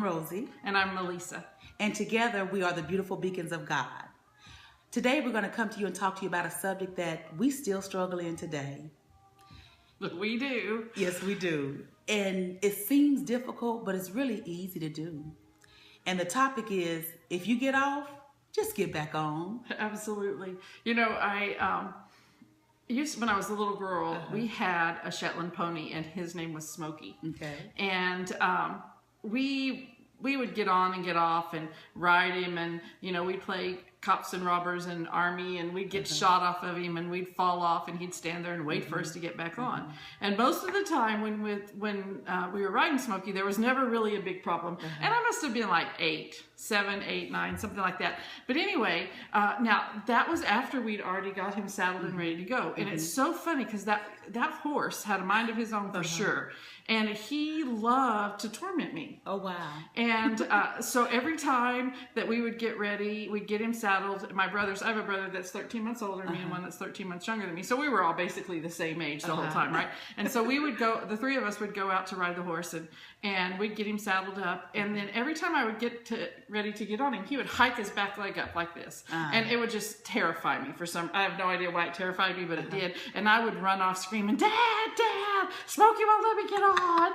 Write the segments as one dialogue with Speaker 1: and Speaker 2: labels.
Speaker 1: I'm Rosie.
Speaker 2: And I'm Melissa.
Speaker 1: And together we are the beautiful beacons of God. Today we're going to come to you and talk to you about a subject that we still struggle in today.
Speaker 2: Look, we do.
Speaker 1: Yes, we do. And it seems difficult, but it's really easy to do. And the topic is, if you get off, just get back on.
Speaker 2: Absolutely. You know, when I was a little girl, we had a Shetland pony, and his name was Smokey.
Speaker 1: Okay.
Speaker 2: And we would get on and get off and ride him, and we'd play cops and robbers and army, and we'd get shot off of him, and we'd fall off, and he'd stand there and wait for us to get back on. And most of the time when we were riding Smokey, there was never really a big problem. And I must have been like 7, 8, 9, something like that. But anyway, now that was after we'd already got him saddled and ready to go. And it's so funny because that horse had a mind of his own for sure. And he loved to torment me.
Speaker 1: Oh, wow.
Speaker 2: And so every time that we would get ready, we'd get him saddled. I have a brother that's 13 months older than me and one that's 13 months younger than me. So we were all basically the same age the whole time, right? And so we would go, the three of us would go out to ride the horse, and we'd get him saddled up. And then every time I would get ready to get on him, he would hike his back leg up like this. And it would just terrify me I have no idea why it terrified me, but it did. And I would run off screaming, "Dad, Dad, Smokey won't let me get on,"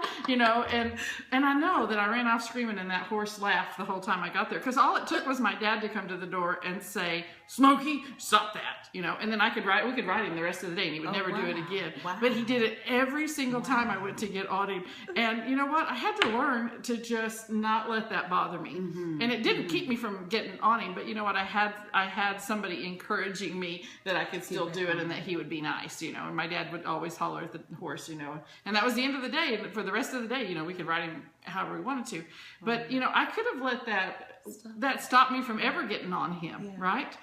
Speaker 2: and I know that I ran off screaming, and that horse laughed the whole time I got there. Because all it took was my dad to come to the door and say, "Smokey, stop that," and then we could ride him the rest of the day, and he would never do it again.
Speaker 1: Wow.
Speaker 2: But he did it every single time I went to get on him. And you know what? I had to learn to just not let that bother me. And it didn't keep me from getting on him, but you know what? I had somebody encouraging me that I could still do it and that he would be nice, and my dad would always holler at the horse, and that was the end of the day. And for the rest of the day, we could ride him however we wanted to. But, I could have let that stopped me from ever getting on him, right?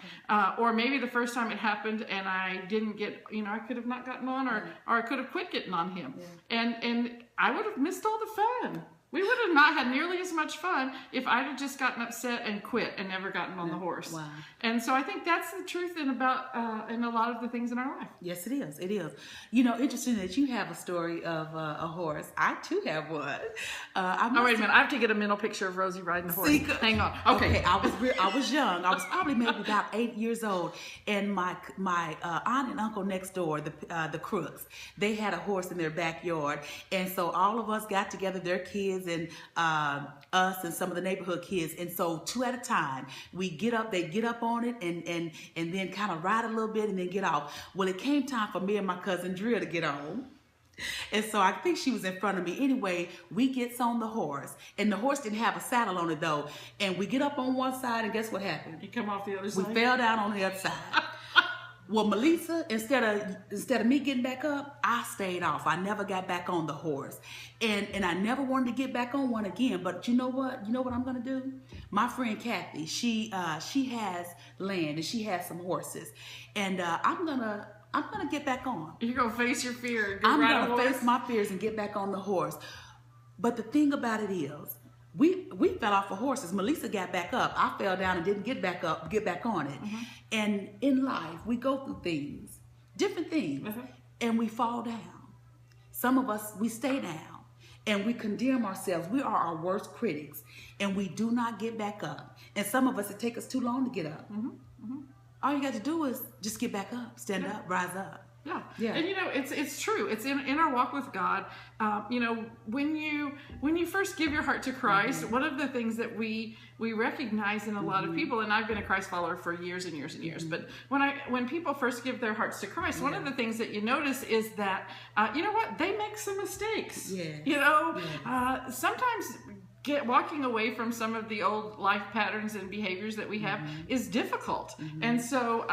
Speaker 2: Or maybe the first time it happened and I didn't get, I could have not gotten on, or I could have quit getting on him. And I would have missed all the fun. We would have not had nearly as much fun if I'd have just gotten upset and quit and never gotten on the horse.
Speaker 1: Wow.
Speaker 2: And so I think that's the truth in a lot of the things in our life.
Speaker 1: Yes, it is. It is. Interesting that you have a story of a horse. I too have one.
Speaker 2: Wait a minute. I have to get a mental picture of Rosie riding the horse. Hang on. Okay.
Speaker 1: I was young. I was probably maybe about 8 years old, and my aunt and uncle next door, the Crooks, they had a horse in their backyard, and so all of us got together, their kids and us and some of the neighborhood kids, and so 2 at a time they get up on it and then kind of ride a little bit and then get off. Well, it came time for me and my cousin Drea to get on. And so I think she was in front of me. Anyway, we gets on the horse, and the horse didn't have a saddle on it though. And we get up on one side, and guess what happened?
Speaker 2: You come off the other side.
Speaker 1: We fell down on the other side. Well, Melissa, instead of me getting back up, I stayed off. I never got back on the horse. And I never wanted to get back on one again. But you know what? You know what I'm going to do? My friend Kathy, she has land, and she has some horses. And I'm gonna get back on.
Speaker 2: You're going to face your fear.
Speaker 1: I'm going to face my fears and get back on the horse. But the thing about it is, we fell off of horses. Melissa got back up. I fell down and didn't get back on it. And in life, we go through things, different things, and we fall down. Some of us, we stay down, and we condemn ourselves. We are our worst critics, and we do not get back up. And some of us, it takes us too long to get up. All you got to do is just get back up, stand up, rise up.
Speaker 2: Yeah. And it's true. It's in our walk with God. When you first give your heart to Christ, one of the things that we recognize in a lot of people, and I've been a Christ follower for years and years and years, but when people first give their hearts to Christ, one of the things that you notice is that they make some mistakes. Sometimes walking away from some of the old life patterns and behaviors that we have is difficult. And so,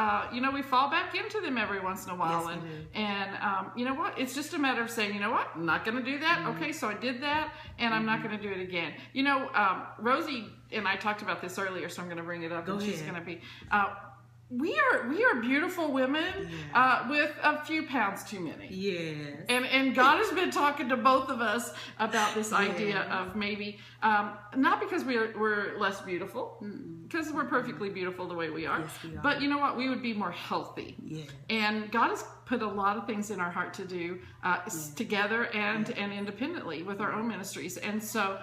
Speaker 2: we fall back into them every once in a while. Yes, you know what? It's just a matter of saying, you know what? I'm not going to do that. Okay, so I did that, and I'm not going to do it again. Rosie and I talked about this earlier, so I'm going to bring it up.
Speaker 1: Go ahead.
Speaker 2: She's going to be... We are beautiful women with a few pounds too many.
Speaker 1: Yes.
Speaker 2: And God has been talking to both of us about this idea of maybe, not because we're less beautiful, because we're perfectly beautiful the way we are,
Speaker 1: Yes, we are.
Speaker 2: but you know what? We would be more healthy. And God has put a lot of things in our heart to do together and independently with our own ministries. And so,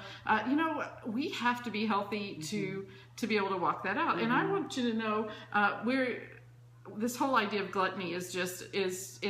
Speaker 2: we have to be healthy to be able to walk that out. And I want you to know, this whole idea of gluttony is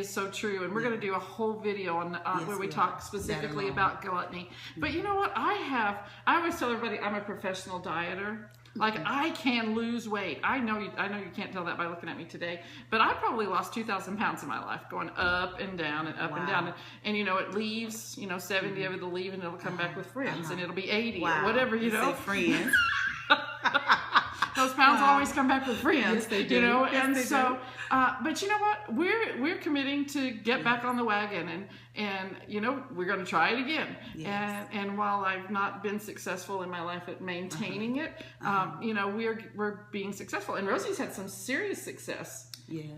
Speaker 2: so true, and we're going to do a whole video on where we talk specifically about gluttony. But you know what? I always tell everybody I'm a professional dieter. Like, I can lose weight. I know you can't tell that by looking at me today, but I probably lost 2,000 pounds in my life, going up and down and up and down. And it leaves, 70 of it'll leave and it'll come back with friends, and it'll be 80 or whatever,
Speaker 1: you say friends.
Speaker 2: Those pounds always come back with friends.
Speaker 1: Yes, they do.
Speaker 2: But you know what? We're committing to get back on the wagon, and we're going to try it again.
Speaker 1: Yes.
Speaker 2: And while I've not been successful in my life at maintaining it, we're being successful. And Rosie's had some serious success.
Speaker 1: Yes.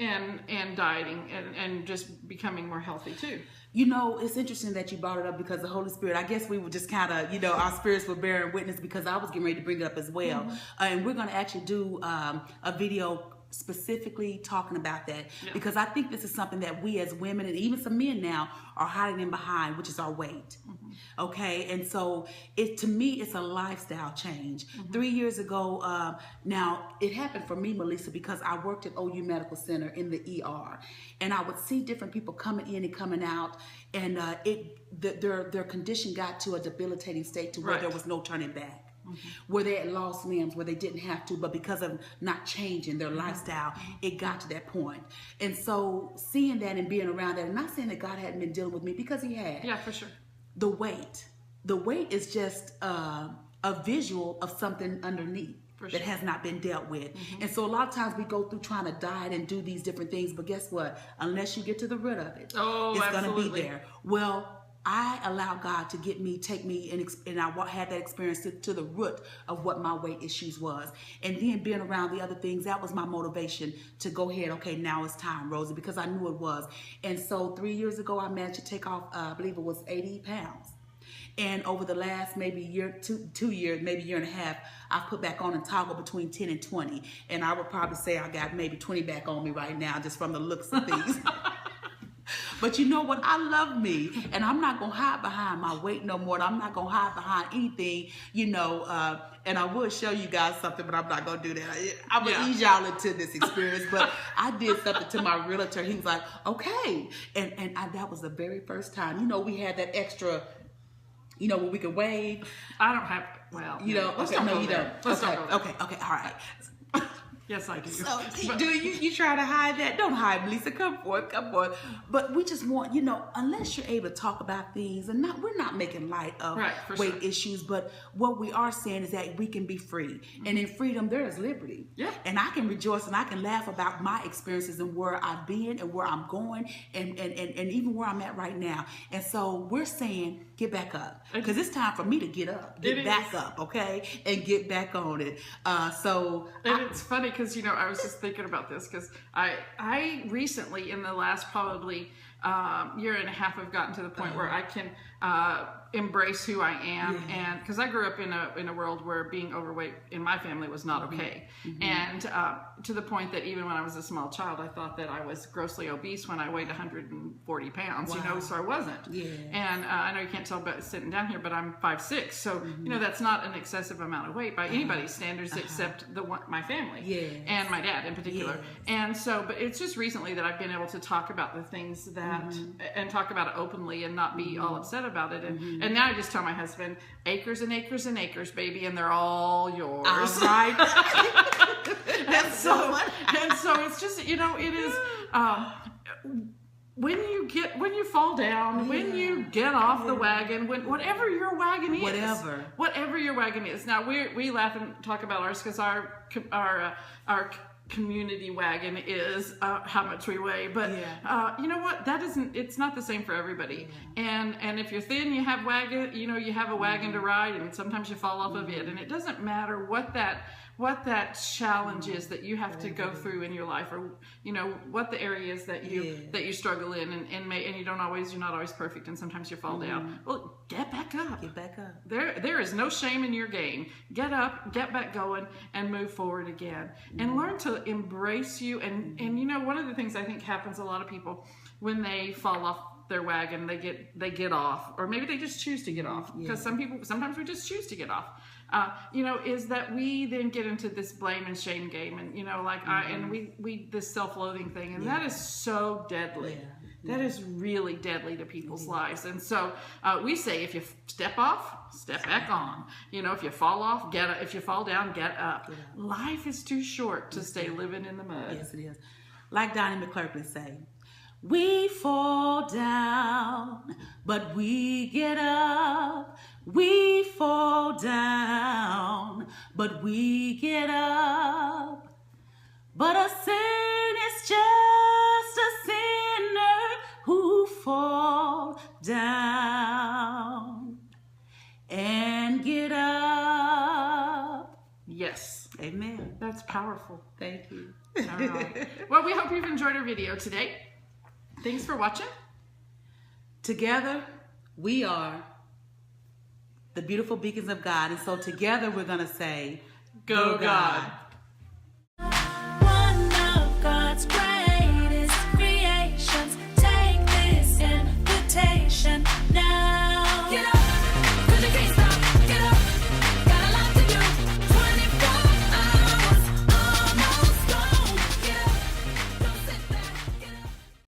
Speaker 2: And dieting and just becoming more healthy too.
Speaker 1: It's interesting that you brought it up, because the Holy Spirit, I guess we were just kind of, our spirits were bearing witness, because I was getting ready to bring it up as well. And we're going to actually do a video specifically talking about that, because I think this is something that we as women, and even some men now, are hiding in behind, which is our weight. Okay, and so to me, it's a lifestyle change. 3 years ago, now it happened for me, Melissa, because I worked at OU Medical Center in the ER, and I would see different people coming in and coming out, and their condition got to a debilitating state to where there was no turning back. Where they had lost limbs, where they didn't have to, but because of not changing their lifestyle, it got to that point. And so seeing that and being around that, and not saying that God hadn't been dealing with me, because he had.
Speaker 2: Yeah, for sure.
Speaker 1: The weight is just a visual of something underneath that has not been dealt with. And so a lot of times we go through trying to diet and do these different things, but guess what? Unless you get to the root of it, it's going to be there. Well, I allow God to take me, and I had that experience to the root of what my weight issues was. And then being around the other things, that was my motivation to go ahead. Okay, now it's time, Rosie, because I knew it was. And so 3 years ago, I managed to take off, I believe it was 80 pounds. And over the last maybe year, 2 years, maybe year and a half, I've put back on and toggle between 10 and 20. And I would probably say I got maybe 20 back on me right now, just from the looks of things. But you know what? I love me, and I'm not going to hide behind my weight no more. And I'm not going to hide behind anything, and I would show you guys something, but I'm not going to do that. I'm going to ease y'all into this experience. But I did something to my realtor. He was like, okay. And that was the very first time. We had that extra, where we could wave.
Speaker 2: I don't have, let's don't go there. Let's don't go there.
Speaker 1: Okay, all right.
Speaker 2: Yes, I do.
Speaker 1: So, do you try to hide that? Don't hide, Melissa. Come forth. But we just want, unless you're able to talk about things, and we're not making light of weight issues, but what we are saying is that we can be free. And in freedom, there is liberty. Yeah. And I can rejoice and I can laugh about my experiences and where I've been and where I'm going and even where I'm at right now. And so we're saying, get back up. Because it's time for me to get up. Get back up, okay? And get back on it.
Speaker 2: It's funny, because I was just thinking about this, because I recently, in the last probably year and a half, have gotten to the point where I can embrace who I am, and because I grew up in a world where being overweight in my family was not okay, and to the point that even when I was a small child, I thought that I was grossly obese when I weighed 140 pounds. So I wasn't. And I know you can't tell by sitting down here, but I'm 5'6", so that's not an excessive amount of weight by anybody's standards, except my family and my dad in particular. And so, but it's just recently that I've been able to talk about the things that and talk about it openly and not be all upset about it. And now I just tell my husband, acres and acres and acres, baby, and they're all yours.
Speaker 1: Right.
Speaker 2: and so it's just, it is, when you fall down, when you get off the wagon, whatever your wagon is, whatever your wagon is. Now we laugh and talk about ours, because our community wagon is how much we weigh, but you know what, it's not the same for everybody. And if you're thin, you have a wagon to ride, and sometimes you fall off of it, and it doesn't matter what that challenge is that you have to go through in your life, or what the areas that you struggle in, and you're not always perfect, and sometimes you fall down. Well, get back up.
Speaker 1: Get back up.
Speaker 2: There is no shame in your game. Get up, get back going, and move forward again, and learn to embrace you. And one of the things I think happens a lot of people when they fall off their wagon, they get off, or maybe they just choose to get off, because sometimes we just choose to get off. Is that we then get into this blame and shame game, and we this self-loathing thing, and that is so deadly. That is really deadly to people's lives. And so we say, if you step off, step back on. If you fall off, get up. If you fall down, get up. Life is too short to stay living in the mud.
Speaker 1: Yes, it is. Like Donnie McClurkin say, we fall down, but we get up. We fall down, but we get up. But a saint is just a sinner who fall down and get up.
Speaker 2: Yes.
Speaker 1: Amen.
Speaker 2: That's powerful.
Speaker 1: Thank you.
Speaker 2: All right. Well, we hope you've enjoyed our video today. Thanks for watching.
Speaker 1: Together, we are the beautiful beacons of God. And so together we're going to say,
Speaker 2: Go God.